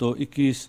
تو 21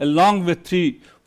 along with 3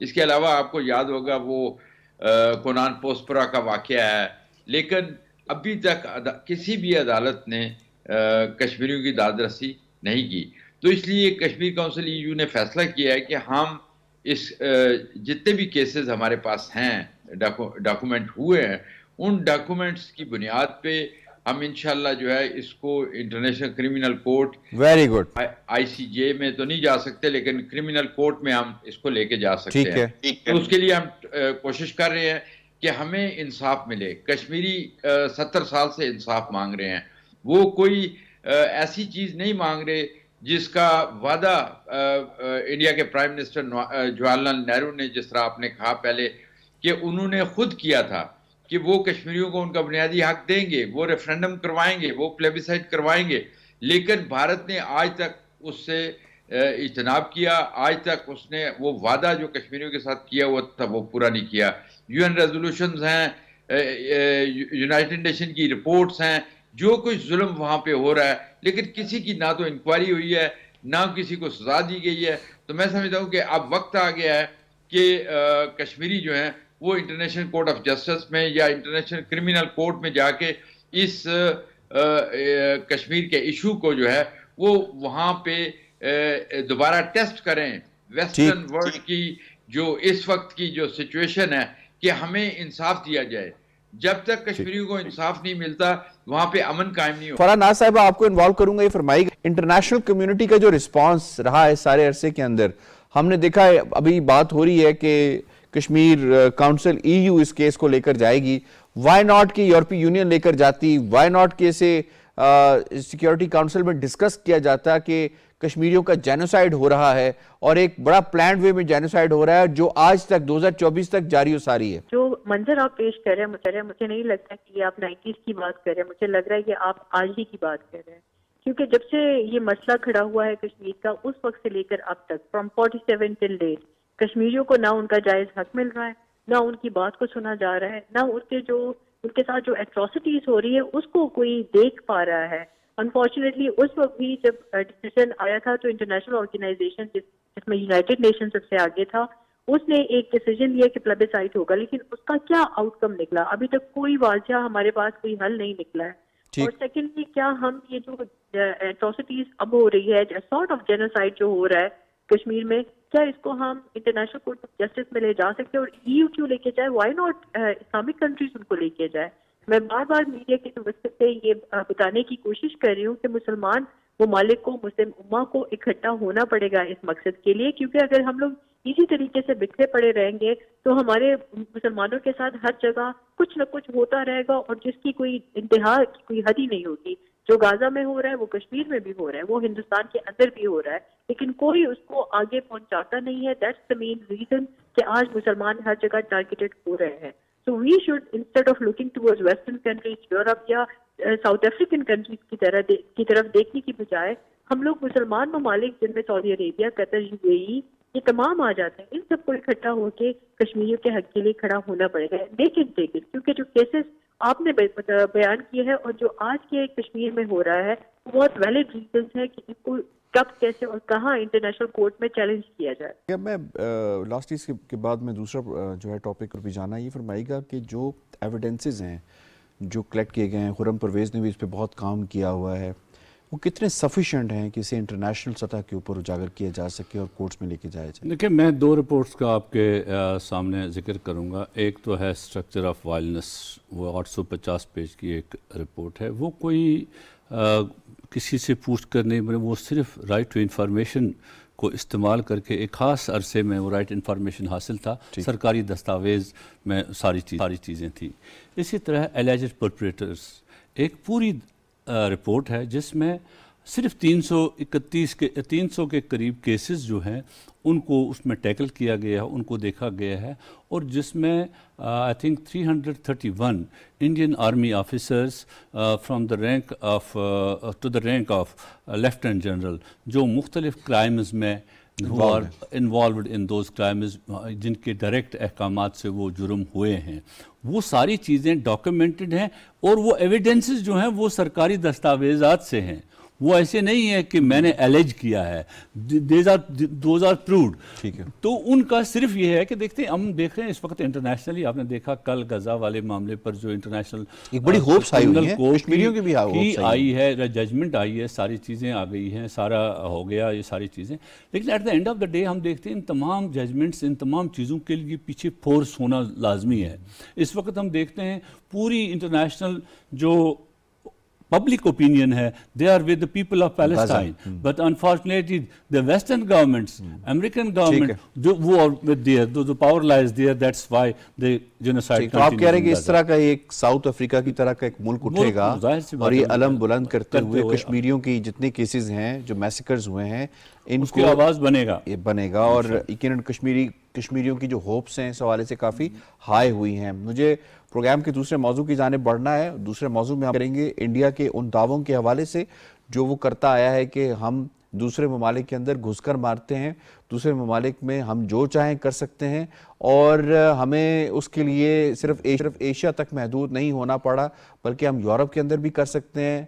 اس کے علاوہ آپ کو یاد ہوگا وہ کونان پوسپرا کا واقعہ ہے، لیکن ابھی تک کسی بھی عدالت نے کشمیریوں کی داد رسی نہیں کی. تو اس لیے کشمیر کونسل EU نے فیصلہ کیا ہے کہ ہم اس جتنے بھی کیسز ہمارے پاس ہیں ڈاکومنٹ ہوئے ہیں، ان ڈاکومنٹس کی بنیاد پہ ہم انشاءاللہ جو ہے اس کو international criminal court, very good, ICJ میں تو نہیں جا سکتے لیکن کرمنل کورٹ میں ہم اس کو لے کے جا سکتے ہیں. تو اس کے لیے ہم کوشش کر رہے ہیں کہ ہمیں انصاف ملے. کشمیری 70 سال سے انصاف مانگ رہے ہیں، وہ کوئی ایسی چیز نہیں مانگ رہے جس کا وعدہ انڈیا کے پرائم منسٹر جواہر لال نہرو نے، جس طرح آپ نے کہا پہلے، کہ انہوں نے خود کیا تھا کہ وہ کشمیریوں کو ان کا بنیادی حق دیں گے، وہ ریفرینڈم کروائیں گے، وہ پلیبیسائٹ کروائیں گے. لیکن بھارت نے آج تک اس سے اجتناب کیا. آج تک اس نے وہ وعدہ جو کشمیریوں کے ساتھ کیا ہوا تھا وہ پورا نہیں کیا. UN ریزولوشنز ہیں، یونائٹڈ نیشن کی رپورٹس ہیں، جو کچھ ظلم وہاں پہ ہو رہا ہے، لیکن کسی کی نہ تو انکوائری ہوئی ہے نہ کسی کو سزا دی گئی ہے. تو میں سمجھتا ہوں کہ اب وقت آ گیا ہے کہ کشمیری جو ہیں وہ انٹرنیشنل کورٹ آف جسٹس میں یا انٹرنیشنل کرمنل کورٹ میں جا کے اس کشمیر کے ایشو کو جو ہے وہ وہاں پہ دوبارہ ٹیسٹ کریں. ویسٹرن ورلڈ کی جو اس وقت کی جو سچویشن ہے کہ ہمیں انصاف دیا جائے. جب تک کشمیریوں کو انصاف نہیں ملتا وہاں پہ امن قائم نہیں ہوتا. فرحہ ناز صاحبہ آپ کو انوالو کروں گا. یہ فرمائیے گا انٹرنیشنل کمیونٹی کا جو رسپانس رہا ہے سارے عرصے کے اندر، ہم نے دیکھا ہے ابھی بات ہو رہی ہے کہ کشمیر کاؤنسل EU اس کیس کو لے کر جائے گی. وائی ناٹ کہ یورپی یونین لے کر جاتی، وائی ناٹ کہ اسے سیکیورٹی کاؤنسل میں ڈسکس کیا جاتا کہ کشمیریوں کا جینوسائیڈ ہو رہا ہے اور ایک بڑا پلانڈ وے میں جینوسائیڈ ہو رہا ہے جو آج تک 2024 تک جاری و ساری ہے. جو منظر آپ پیش کر رہے ہیں مجھے نہیں لگتا کہ یہ آپ 90s کی بات کر رہے ہیں، مجھے لگ رہا ہے کہ آپ آج ہی کی بات کر رہے ہیں. کیونکہ جب سے یہ مسئلہ کھڑا ہوا ہے کشمیر کا، اس وقت سے لے کر اب تک فرام 47 ٹل ڈیٹ، کشمیریوں کو نہ ان کا جائز حق مل رہا ہے، نہ ان کی بات کو سنا جا رہا ہے، نہ ان کے ساتھ جو ایٹراسٹیز ہو رہی ہے اس کو کوئی دیکھ پا رہا ہے. انفارچونیٹلی اس وقت بھی جب ڈسیزن آیا تھا تو انٹرنیشنل آرگنائزیشن جس میں یونائٹڈ نیشن سب سے آگے تھا، اس نے ایک ڈیسیجن لیا کہ پلیبیسائٹ ہوگا، لیکن اس کا کیا آؤٹ کم نکلا؟ ابھی تک کوئی واضح ہمارے پاس کوئی حل نہیں نکلا ہے. اور سیکنڈلی کیا ہم یہ جو ایٹراسٹیز اب ہو رہی ہے، سارٹ آف جینوسائیڈ جو ہو رہا ہے کشمیر میں، کیا اس کو ہم انٹرنیشنل کورٹ آف جسٹس میں لے جا سکتے ہیں؟ اور EU کیوں لے کے جائے؟ وائی ناٹ اسلامک کنٹریز ان کو لے کے جائے؟ میں بار بار میڈیا کے وسیلے سے یہ بتانے کی کوشش کر رہی ہوں کہ مسلمان ممالک کو، مسلم امہ کو اکٹھا ہونا پڑے گا اس مقصد کے لیے، کیونکہ اگر ہم لوگ اسی طریقے سے بکھرے پڑے رہیں گے تو ہمارے مسلمانوں کے ساتھ ہر جگہ کچھ نہ کچھ ہوتا رہے گا اور جس کی کوئی انتہا کی کوئی حد ہی نہیں ہوگی. جو غازہ میں ہو رہا ہے وہ کشمیر میں بھی ہو رہا ہے، وہ ہندوستان کے اندر بھی ہو رہا ہے، لیکن کوئی اس کو آگے پہنچاتا نہیں ہے. دیٹس دا مین ریزن کہ آج مسلمان ہر جگہ ٹارگیٹڈ ہو رہے ہیں. So we should, instead of looking towards Western countries, Europe یا South African countries کی طرف دیکھنے کی بجائے ہم لوگ مسلمان ممالک جن میں سعودی عربیہ، قطر، UAE یہ تمام آ جاتے ہیں، ان سب کو اکٹھا ہو کے کشمیریوں کے حق کے لیے کھڑا ہونا پڑے گا. لیکن کیونکہ جو کیسز آپ نے بیان کیے ہیں اور جو آج کے کشمیر میں ہو رہا ہے وہ بہت ویلڈ ریزنس ہے کہ ان کو کب، کیسے اور کہاں انٹرنیشنل کورٹ میں چیلنج کیا جائے. میں لاسٹ اس کے بعد میں دوسرا جو ہے ٹاپک پر بھی جانا یہ فرمائے گا کہ جو ایویڈنسز ہیں جو کلیکٹ کیے گئے ہیں، خرم پرویز نے بھی اس پہ بہت کام کیا ہوا ہے، وہ کتنے سفیشینٹ ہیں کہ اسے انٹرنیشنل سطح کے اوپر اجاگر کیا جا سکے اور کورٹس میں لے کے جایا جائے؟ دیکھیں، میں 2 رپورٹس کا آپ کے سامنے ذکر کروں گا. ایک تو ہے اسٹرکچر آف وائلنس، وہ 850 پیج کی ایک رپورٹ ہے. وہ کوئی کسی سے پوچھ کر نہیں بنے، وہ صرف رائٹ ٹو انفارمیشن کو استعمال کر کے ایک خاص عرصے میں وہ رائٹ انفارمیشن حاصل تھا، سرکاری دستاویز میں ساری چیزیں تھیں. اسی طرح ایلیجڈ پرپریٹرز ایک پوری رپورٹ ہے جس میں صرف 300 کے قریب کیسز جو ہیں ان کو اس میں ٹیکل کیا گیا ہے، ان کو دیکھا گیا ہے، اور جس میں I think 331 Indian army officers from the rank of to the rank of lieutenant general جو مختلف کرائمز میں انوالوڈ ان دوز کرائمز جن کے ڈائریکٹ احکامات سے وہ جرم ہوئے ہیں، وہ ساری چیزیں ڈاکیومنٹڈ ہیں، اور وہ ایویڈنسز جو ہیں وہ سرکاری دستاویزات سے ہیں. وہ ایسے نہیں ہے کہ میں نے ایلیج کیا ہے, دوز آر پرووڈ. ٹھیک ہے, تو ان کا صرف یہ ہے کہ دیکھتے ہیں, ہم دیکھ رہے ہیں اس وقت انٹرنیشنلی, آپ نے دیکھا کل غزہ والے معاملے پر جو انٹرنیشنل ایک بڑی ہوپس آئی ہوئی ہیں, کشمیریوں کی بھی آئی ہے, ججمنٹ آئی ہے, ساری چیزیں آ گئی ہیں, سارا ہو گیا یہ ساری چیزیں. لیکن at the end of the day ہم دیکھتے ہیں ان تمام ججمنٹس, ان تمام چیزوں کے لیے پیچھے فورس ہونا لازمی ہے. اس وقت ہم دیکھتے ہیں پوری انٹرنیشنل جو public opinion ہے, they are with the people of Palestine, but unfortunately the western governments, American government, وہ are with there, the power lies there, that's why the genocide continues. تو آپ کہہ رہے ہیں کہ اس طرح کا ایک ساؤتھ افریقہ کی طرح کا ایک ملک اٹھے گا اور یہ علم بلند کرتے ہوئے کشمیریوں کی جتنے کیسز ہیں جو میسیکرز ہوئے ہیں ان کی آواز بنے گا, اور یقیناً کشمیریوں کی جو ہوپس ہیں اس حوالے سے کافی ہائی ہوئی ہیں. مجھے پروگرام کے دوسرے موضوع کی جانب بڑھنا ہے. دوسرے موضوع میں ہم کریں گے انڈیا کے ان دعووں کے حوالے سے جو وہ کرتا آیا ہے کہ ہم دوسرے ممالک کے اندر گھس کر مارتے ہیں, دوسرے ممالک میں ہم جو چاہیں کر سکتے ہیں, اور ہمیں اس کے لیے صرف ایشیا تک محدود نہیں ہونا پڑا بلکہ ہم یورپ کے اندر بھی کر سکتے ہیں,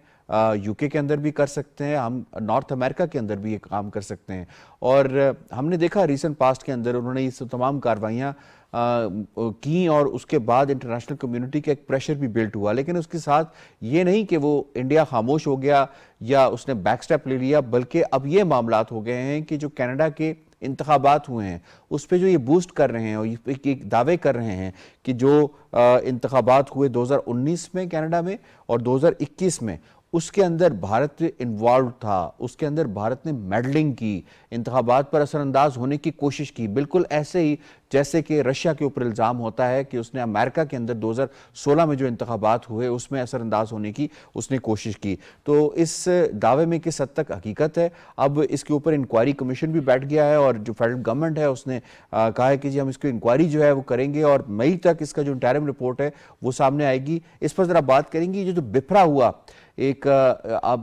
یو کے اندر بھی کر سکتے ہیں, ہم نارتھ امریکہ کے اندر بھی یہ کام کر سکتے ہیں. اور ہم نے دیکھا ریسنٹ پاسٹ کے اندر انہوں نے یہ تمام کاروائیاں کی اور اس کے بعد انٹرنیشنل کمیونٹی کا ایک پریشر بھی بلٹ ہوا. لیکن اس کے ساتھ یہ نہیں کہ وہ انڈیا خاموش ہو گیا یا اس نے بیک سٹیپ لے لیا, بلکہ اب یہ معاملات ہو گئے ہیں کہ جو کینیڈا کے انتخابات ہوئے ہیں اس پہ جو یہ بوسٹ کر رہے ہیں اور یہ دعوے کر رہے ہیں کہ جو انتخابات ہوئے 2019 میں کینیڈا میں اور 2021 میں, اس کے اندر بھارت انوالو تھا, اس کے اندر بھارت نے میڈلنگ کی, انتخابات پر اثر انداز ہونے کی کوشش کی, بالکل ایسے ہی جیسے کہ رشیا کے اوپر الزام ہوتا ہے کہ اس نے امریکہ کے اندر 2016 میں جو انتخابات ہوئے اس میں اثر انداز ہونے کی اس نے کوشش کی. تو اس دعوے میں کس حد تک حقیقت ہے؟ اب اس کے اوپر انکوائری کمیشن بھی بیٹھ گیا ہے اور جو فیڈرل گورنمنٹ ہے اس نے کہا ہے کہ جی ہم اس کو انکوائری جو ہے وہ کریں گے اور مئی تک اس کا جو انٹرم رپورٹ ہے وہ سامنے آئے گی. اس پر ذرا بات کریں گے. یہ جو بپھرا ہوا ایک آپ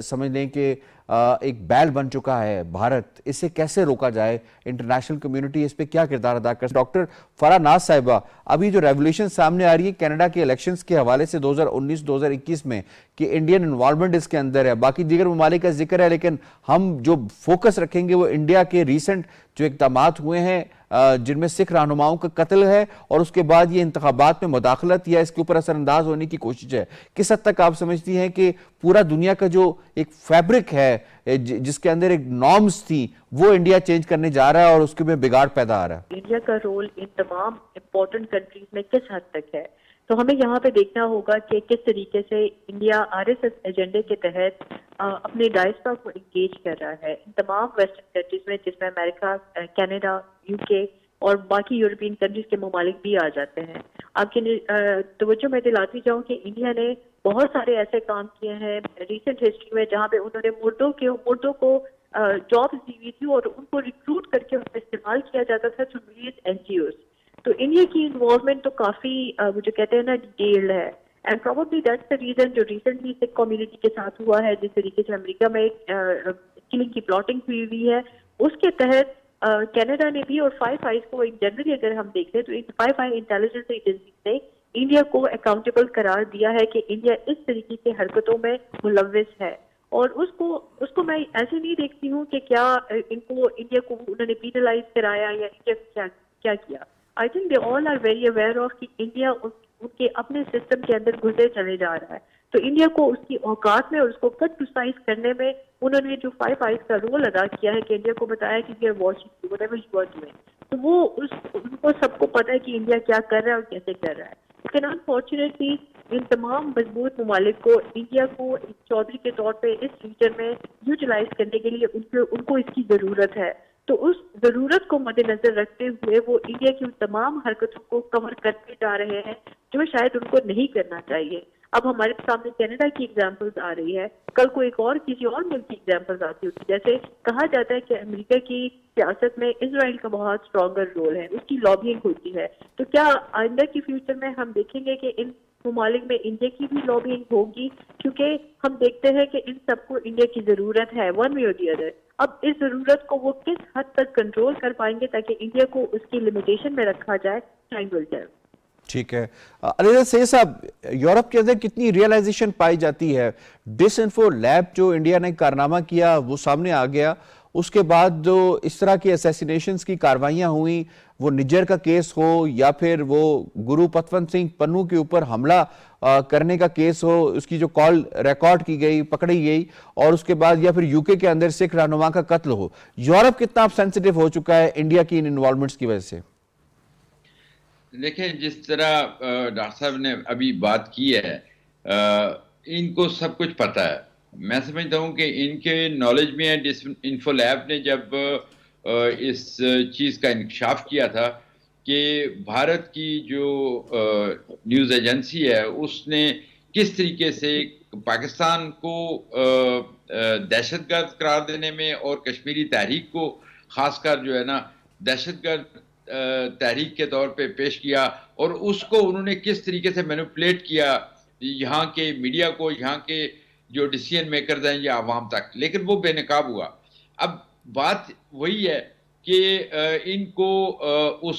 سمجھ لیں کہ ایک بیل بن چکا ہے بھارت, اسے کیسے روکا جائے, انٹرنیشنل کمیونٹی اس پہ کیا کردار ادا کر. ڈاکٹر فرح ناز صاحبہ, ابھی جو ریولیوشن سامنے آ رہی ہے کینیڈا کے الیکشنز کے حوالے سے 2019-2021 میں کہ انڈین انوالومنٹ اس کے اندر ہے, باقی دیگر ممالک کا ذکر ہے, لیکن ہم جو فوکس رکھیں گے وہ انڈیا کے ریسنٹ جو اقدامات ہوئے ہیں جن میں سکھ رہنماؤں کا قتل ہے اور اس کے بعد یہ انتخابات میں مداخلت یا اس کے اوپر اثر انداز ہونے کی کوشش ہے. کس حد تک آپ سمجھتی ہیں کہ پورا دنیا کا جو ایک فیبرک ہے جس کے اندر ایک نارمز تھی وہ انڈیا چینج کرنے جا رہا ہے اور اس کے میں بگاڑ پیدا آ رہا ہے؟ انڈیا کا رول ان تمام امپورٹنٹ کنٹریز میں کس حد تک ہے؟ تو ہمیں یہاں پہ دیکھنا ہوگا کہ کس طریقے سے انڈیا RSS ایجنڈے کے تحت اپنے ڈائسپورا کو انگیج کر رہا ہے ان تمام ویسٹرن کنٹریز میں, جس میں امریکہ, کینیڈا, UK اور باقی یورپین کنٹریز کے ممالک بھی آ جاتے ہیں. آپ کی توجہ میں دلاتی جاؤں کہ انڈیا نے بہت سارے ایسے کام کیے ہیں ریسنٹ ہسٹری میں جہاں پہ انہوں نے مردوں کو جابس دی ہوئی تھی اور ان کو ریکروٹ کر کے ان کا استعمال کیا جاتا تھا تھرو ویریس NGOs. تو انڈیا کی انوالومنٹ تو کافی وہ جو کہتے ہیں نا ڈیٹیلڈ ہے, and probably that's the reason جو ریسنٹلی سکھ کمیونٹی کے ساتھ ہوا ہے, جس طریقے سے امریکہ میں کلنگ کی پلاٹنگ ہوئی ہے, اس کے تحت کینیڈا نے بھی اور 5 آئیز کو جنرلی اگر ہم دیکھیں تو 5 آئی انٹیلیجنس ایجنسیز نے انڈیا کو اکاؤنٹیبل قرار دیا ہے کہ انڈیا اس طریقے کی حرکتوں میں ملوث ہے. اور اس کو میں ایسے نہیں دیکھتی ہوں کہ کیا انڈیا کو انہوں نے پینلائز کرایا یا انڈیا کیا کیا. I think they all are very aware of کہ انڈیا ان کے اپنے سسٹم کے اندر گھسے چلے جا رہا ہے. تو انڈیا کو اس کی اوقات میں اور اس کو کٹ ٹو سائز کرنے میں انہوں نے جو 5 آئیز کا رول ادا کیا ہے کہ انڈیا کو بتایا کہ we are watching you, whatever you are doing. تو وہ ان کو سب کو پتا ہے کہ انڈیا کیا کر رہا ہے اور کیسے کر رہا ہے. لیکن انفارچونیٹلی ان تمام مضبوط ممالک کو انڈیا کو ایک چودھری کے طور پہ اس ریجن میں یوٹیلائز کرنے کے لیے ان کو اس کی ضرورت ہے. تو اس ضرورت کو مد نظر رکھتے ہوئے وہ انڈیا کی ان تمام حرکتوں کو کور کرتے جا رہے ہیں جو شاید ان کو نہیں کرنا چاہیے. اب ہمارے سامنے کینیڈا کی ایگزامپلز آ رہی ہے, کل کو ایک اور کسی اور ملک کی ایگزامپلز آتی ہوتی, جیسے کہا جاتا ہے کہ امریکہ کی سیاست میں اسرائیل کا بہت اسٹرانگر رول ہے, اس کی لابینگ ہوتی ہے. تو کیا آئندہ کی فیوچر میں ہم دیکھیں گے کہ ان ممالک میں انڈیا کی بھی لابینگ ہوگی؟ کیونکہ ہم دیکھتے ہیں کہ ان سب کو انڈیا کی ضرورت ہے ون وے اور دی ادر. اب اس ضرورت کو وہ کس حد تک کنٹرول کر پائیں گے تاکہ انڈیا کو اس کی لمیٹیشن میں رکھا جائے, ٹائم ول ٹیل. ٹھیک ہے علی رضا سید صاحب، یورپ کے اندر کتنی ریئلائزیشن پائی جاتی ہے؟ ڈس انفو لیب جو انڈیا نے کارنامہ کیا وہ سامنے آ گیا، اس کے بعد جو اس طرح کی اسیسینیشنز کی کاروائیاں ہوئیں، وہ نجر کا کیس ہو یا پھر وہ گرو پتونت سنگھ پنو کے اوپر حملہ کرنے کا کیس ہو، اس کی جو کال ریکارڈ کی گئی، پکڑی گئی، اور اس کے بعد یا پھر یو کے اندر سکھ رہنما کا قتل ہو، یورپ کتنا اب سینسیٹیو ہو چکا ہے انڈیا کی ان انوالومنٹس کی وجہ سے؟ دیکھیں جس طرح ڈاکٹر صاحب نے ابھی بات کی ہے، ان کو سب کچھ پتہ ہے. میں سمجھتا ہوں کہ ان کے نالج میں ہے. ڈس انفو لیب نے جب اس چیز کا انکشاف کیا تھا کہ بھارت کی جو نیوز ایجنسی ہے اس نے کس طریقے سے پاکستان کو دہشت گرد قرار دینے میں اور کشمیری تحریک کو خاص کر جو ہے نا دہشت گرد تحریک کے طور پہ پیش کیا، اور اس کو انہوں نے کس طریقے سے مینوپولیٹ کیا یہاں کے میڈیا کو، یہاں کے جو ڈیسیژن میکرز ہیں یا عوام تک، لیکن وہ بے نقاب ہوا. اب بات وہی ہے کہ ان کو اس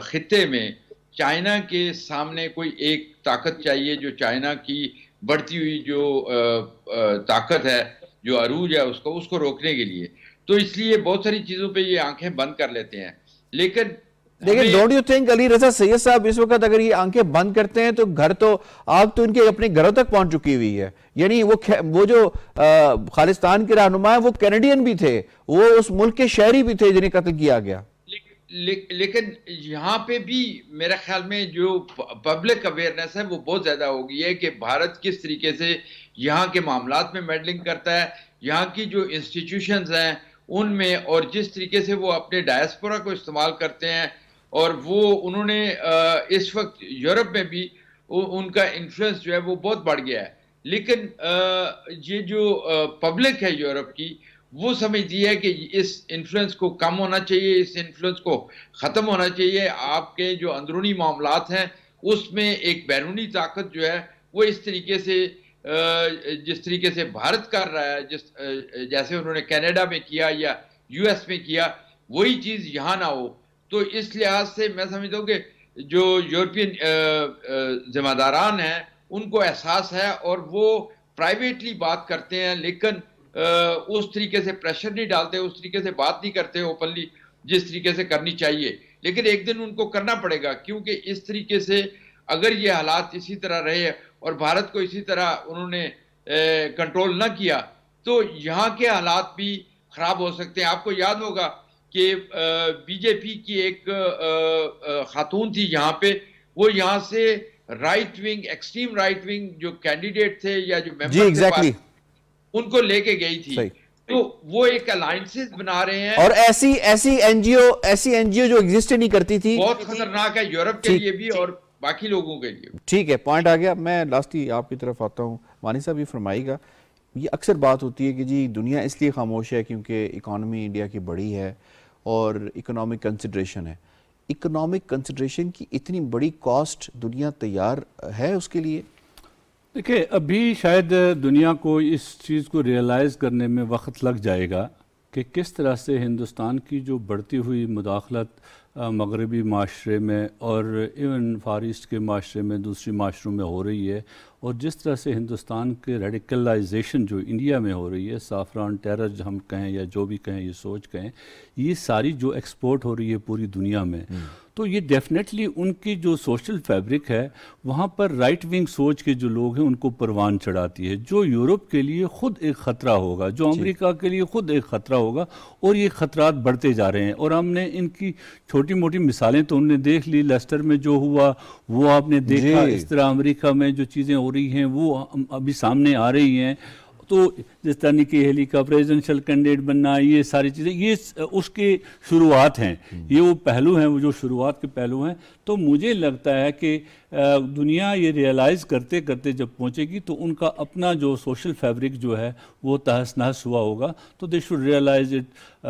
خطے میں چائنا کے سامنے کوئی ایک طاقت چاہیے، جو چائنا کی بڑھتی ہوئی جو طاقت ہے، جو عروج ہے اس کو روکنے کے لیے. تو اس لیے بہت ساری چیزوں پہ یہ آنکھیں بند کر لیتے ہیں. لیکن don't you think Ali Raza سید صاحب اس وقت اگر یہ آنکھیں بند کرتے ہیں تو گھر تو آگ تو ان کے اپنے گھروں تک پہنچ چکی ہوئی ہے؟ یعنی وہ جو خالصتان کے رہنما ہیں وہ کینیڈین بھی تھے، وہ اس ملک کے شہری بھی تھے جنہیں قتل کیا گیا. لیکن یہاں پہ بھی میرے خیال میں جو پبلک اویئرنیس ہے وہ بہت زیادہ ہو گئی ہے کہ بھارت کس طریقے سے یہاں کے معاملات میں میڈلنگ کرتا ہے، یہاں کی جو انسٹیٹیوشنز ہیں ان میں، اور جس طریقے سے وہ اپنے ڈائسپورا کو استعمال کرتے ہیں. اور وہ انہوں نے اس وقت یورپ میں بھی ان کا انفلوئنس جو ہے وہ بہت بڑھ گیا ہے. لیکن یہ جو پبلک ہے یورپ کی وہ سمجھتی ہے کہ اس انفلوئنس کو کم ہونا چاہیے، اس انفلوئنس کو ختم ہونا چاہیے. آپ کے جو اندرونی معاملات ہیں اس میں ایک بیرونی طاقت جو ہے وہ اس طریقے سے جس طریقے سے بھارت کر رہا ہے، جیسے انہوں نے کینیڈا میں کیا یا یو ایس میں کیا، وہی چیز یہاں نہ ہو. تو اس لحاظ سے میں سمجھتا ہوں کہ جو یورپین ذمہ داران ہیں ان کو احساس ہے اور وہ پرائیویٹلی بات کرتے ہیں، لیکن اس طریقے سے پریشر نہیں ڈالتے، اس طریقے سے بات نہیں کرتے اوپنلی جس طریقے سے کرنی چاہیے. لیکن ایک دن ان کو کرنا پڑے گا، کیونکہ اس طریقے سے اگر یہ حالات اسی طرح رہے اور بھارت کو اسی طرح انہوں نے کنٹرول نہ کیا تو یہاں کے حالات بھی خراب ہو سکتے ہیں. آپ کو یاد ہوگا کہ بی جے پی کی ایک خاتون تھی یہاں پہ، وہ یہاں سے right wing, extreme right wing جو کینڈیڈیٹ تھے یا جو ممبر تھے ان کو لے کے گئی تھی. تو وہ ایک الائنسز بنا رہے ہیں، اور ایسی این جی او جو ایگزسٹ نہیں کرتی تھی. بہت خطرناک ہے یورپ کے لیے بھی اور باقی لوگوں کے لیے. ٹھیک ہے، پوائنٹ آ گیا. میں لاسٹی آپ کی طرف آتا ہوں. وانی صاحب یہ فرمائے گا، یہ اکثر بات ہوتی ہے کہ جی دنیا اس لیے خاموش ہے کیونکہ اکانومی انڈیا کی بڑی ہے اور اکنامک کنسیڈریشن ہے. اکنامک کنسیڈریشن کی اتنی بڑی کاسٹ دنیا تیار ہے اس کے لیے؟ دیکھیں ابھی شاید دنیا کو اس چیز کو ریئلائز کرنے میں وقت لگ جائے گا کہ کس طرح سے ہندوستان کی جو بڑھتی ہوئی مداخلت مغربی معاشرے میں اور ایون فار ایسٹ کے معاشرے میں، دوسری معاشروں میں ہو رہی ہے، اور جس طرح سے ہندوستان کے ریڈیکلائزیشن جو انڈیا میں ہو رہی ہے، سافران ٹیرر ہم کہیں یا جو بھی کہیں، یہ سوچ کہیں، یہ ساری جو ایکسپورٹ ہو رہی ہے پوری دنیا میں، تو یہ ڈیفینیٹلی ان کی جو سوشل فیبرک ہے وہاں پر رائٹ ونگ سوچ کے جو لوگ ہیں ان کو پروان چڑھاتی ہے، جو یورپ کے لیے خود ایک خطرہ ہوگا، جو امریکہ کے لیے خود ایک خطرہ ہوگا، اور یہ خطرات بڑھتے جا رہے ہیں. اور ہم نے ان کی چھوٹی موٹی مثالیں تو ہم نے دیکھ لی، لیسٹر میں جو ہوا وہ آپ نے دیکھا، اس طرح امریکہ میں جو چیزیں ہو رہی ہیں وہ ابھی سامنے آ رہی ہیں. تو جس طرح کی ہیلی کا پریزیڈنشل کینڈیڈیٹ بننا، یہ ساری چیزیں یہ اس کے شروعات ہیں، یہ وہ پہلو ہیں، وہ جو شروعات کے پہلو ہیں. تو مجھے لگتا ہے کہ دنیا یہ ریئلائز کرتے کرتے جب پہنچے گی تو ان کا اپنا جو سوشل فیبرک جو ہے وہ تہس نہس ہوا ہوگا. تو they should realize it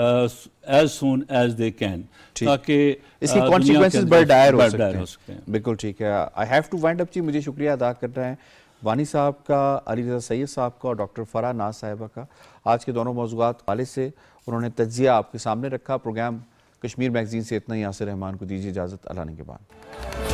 as soon as they can, تاکہ اس کی کانسیکوینسز بڑے ڈائر ہو سکتے ہیں. بالکل ٹھیک ہے. آئی ہیو ٹو وائنڈ اپ جی. مجھے شکریہ ادا کرنا ہے وانی صاحب کا، علی رضا سید صاحب کا اور ڈاکٹر فرح ناز صاحبہ کا. آج کے دونوں موضوعات حوالے سے انہوں نے تجزیہ آپ کے سامنے رکھا. پروگرام کشمیر میگزین سے اتنا ہی. یاسر رحمان کو دیجیے اجازت. اللہ نے کے بعد.